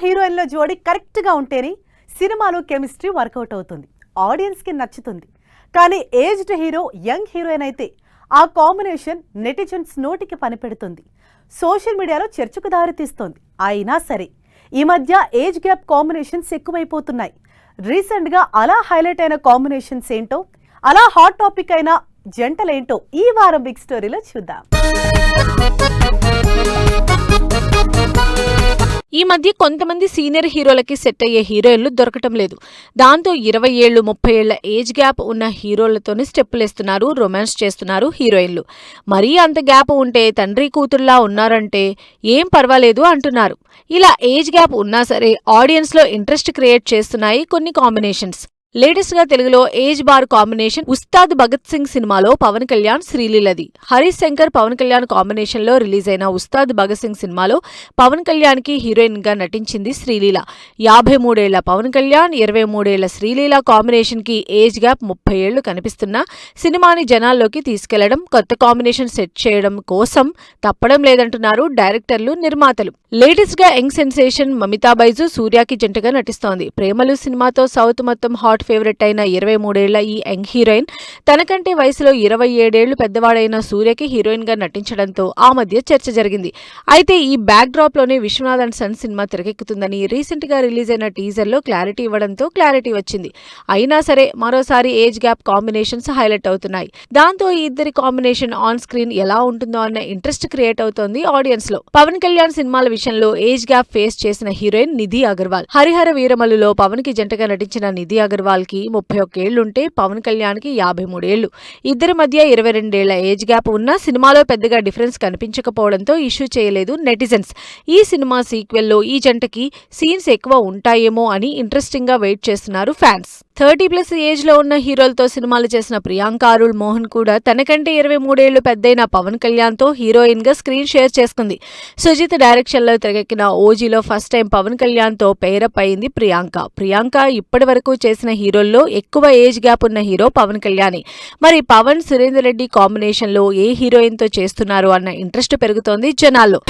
హీరోయిన్ల జోడీ కరెక్ట్గా ఉంటేనే సినిమాలో కెమిస్ట్రీ వర్కౌట్ అవుతుంది, ఆడియన్స్కి నచ్చుతుంది. కానీ ఏజ్డ్ హీరో యంగ్ హీరోయిన్ అయితే ఆ కాంబినేషన్ నెటిజన్స్ నోటికి పనిపెడుతుంది, సోషల్ మీడియాలో చర్చకు దారితీస్తోంది. అయినా సరే ఈ మధ్య ఏజ్ గ్యాప్ కాంబినేషన్స్ ఎక్కువైపోతున్నాయి. రీసెంట్గా అలా హైలైట్ అయిన కాంబినేషన్స్ ఏంటో, అలా హాట్ టాపిక్ అయిన జంటలేంటో ఈ వారం బిగ్ స్టోరీలో చూద్దాం. ఈ మధ్య కొంతమంది సీనియర్ హీరోలకి సెట్ అయ్యే హీరోయిన్లు దొరకటం లేదు. దాంతో 20 ఏళ్లు 30 ఏళ్ల ఏజ్ గ్యాప్ ఉన్న హీరోలతోనే స్టెప్పులేస్తున్నారు, రొమాన్స్ చేస్తున్నారు హీరోయిన్లు. మరీ అంత గ్యాప్ ఉంటే తండ్రి కూతుర్లా ఉన్నారంటే ఏం పర్వాలేదు అంటున్నారు. ఇలా ఏజ్ గ్యాప్ ఉన్నా సరే ఆడియన్స్లో ఇంట్రెస్ట్ క్రియేట్ చేస్తున్నాయి కొన్ని కాంబినేషన్స్. లేటెస్ట్ గా తెలుగులో age bar combination Ustaad Bhagat Singh సినిమాలో పవన్ కళ్యాణ్ శ్రీలీలది. హరీష్ శంకర్ పవన్ కళ్యాణ్ కాంబినేషన్ లో రిలీజ్ అయిన ఉస్తాద్ భగత్ సింగ్ సినిమాలో పవన్ కళ్యాణ్ కి హీరోయిన్ గా నటించింది శ్రీలీల. 53 ఏళ్ల పవన్ కళ్యాణ్ 23 ఏళ్ల శ్రీలీల కాంబినేషన్ కి ఏజ్ గ్యాప్ 30 ఏళ్లు కనిపిస్తున్నా సినిమాని జనాల్లోకి తీసుకెళ్లడం, కొత్త కాంబినేషన్ సెట్ చేయడం కోసం తప్పడం లేదంటున్నారు డైరెక్టర్లు, నిర్మాతలు. లేటెస్ట్ గా యంగ్ సెన్సేషన్ మమితా బైజు సూర్యకి జంటగా నటిస్తోంది. ప్రేమలు సినిమాతో సౌత్ మొత్తం హాట్ ఫేవరెట్ అయిన 23 ఏళ్ల ఈ యంగ్ హీరోయిన్ తనకంటే వయసులో 27 ఏళ్లు పెద్దవాడైన సూర్యకి హీరోయిన్ గా నటించడంతో ఆ మధ్య చర్చ జరిగింది. అయితే ఈ బ్యాక్ డ్రాప్ లోనే విశ్వనాథ్ అండ్ సన్ సినిమా తెరకెక్కుతుందని రీసెంట్ గా రిలీజ్ అయిన టీజర్ లో క్లారిటీ ఇవ్వడంతో క్లారిటీ వచ్చింది. అయినా సరే మరోసారి ఏజ్ గ్యాప్ కాంబినేషన్స్ హైలైట్ అవుతున్నాయి. దాంతో ఈ ఇద్దరి కాంబినేషన్ ఆన్ స్క్రీన్ ఎలా ఉంటుందో అన్న ఇంట్రెస్ట్ క్రియేట్ అవుతోంది ఆడియన్స్ లో. పవన్ కళ్యాణ్ సినిమాల విషయంలో ఏజ్ గ్యాప్ ఫేస్ చేసిన హీరోయిన్ నిధి అగర్వాల్. హరిహర వీరమల్లులో పవన్ కి జంటగా నటించిన నిధి అగర్వాల్ కి 31 ఏళ్లుంటే పవన్ కళ్యాణ్ కి 53 ఏళ్లు. ఇద్దరి మధ్య 22 ఏళ్ల ఏజ్ గ్యాప్ ఉన్నా సినిమాలో పెద్దగా డిఫరెన్స్ కనిపించకపోవడంతో ఇష్యూ చేయలేదు నెటిజన్స్. ఈ సినిమా సీక్వెల్ లో ఈ జంటకి సీన్స్ ఎక్కువ ఉంటాయేమో అని ఇంట్రెస్టింగ్ గా వెయిట్ చేస్తున్నారు ఫ్యాన్స్. 30+ ఏజ్ లో ఉన్న హీరోలతో సినిమాలు చేసిన ప్రియాంక అరుళ్ మోహన్ కూడా తనకంటే 23 ఏళ్లు పెద్దయిన పవన్ కళ్యాణ్ తో హీరోయిన్ గా స్క్రీన్ షేర్ చేసుకుంది. సుజిత్ డైరెక్షన్ లో తెరకెక్కిన ఓజీలో ఫస్ట్ టైం పవన్ కళ్యాణ్ తో పేరప్ అయింది ప్రియాంక ఇప్పటి వరకు చేసిన హీరోల్లో ఎక్కువ ఏజ్ గ్యాప్ ఉన్న హీరో పవన్ కళ్యాణ్. మరి పవన్ సురేందర్ రెడ్డి కాంబినేషన్ లో ఏ హీరోయిన్ తో చేస్తున్నారు అన్న ఇంట్రెస్ట్ పెరుగుతోంది జనాల్లో.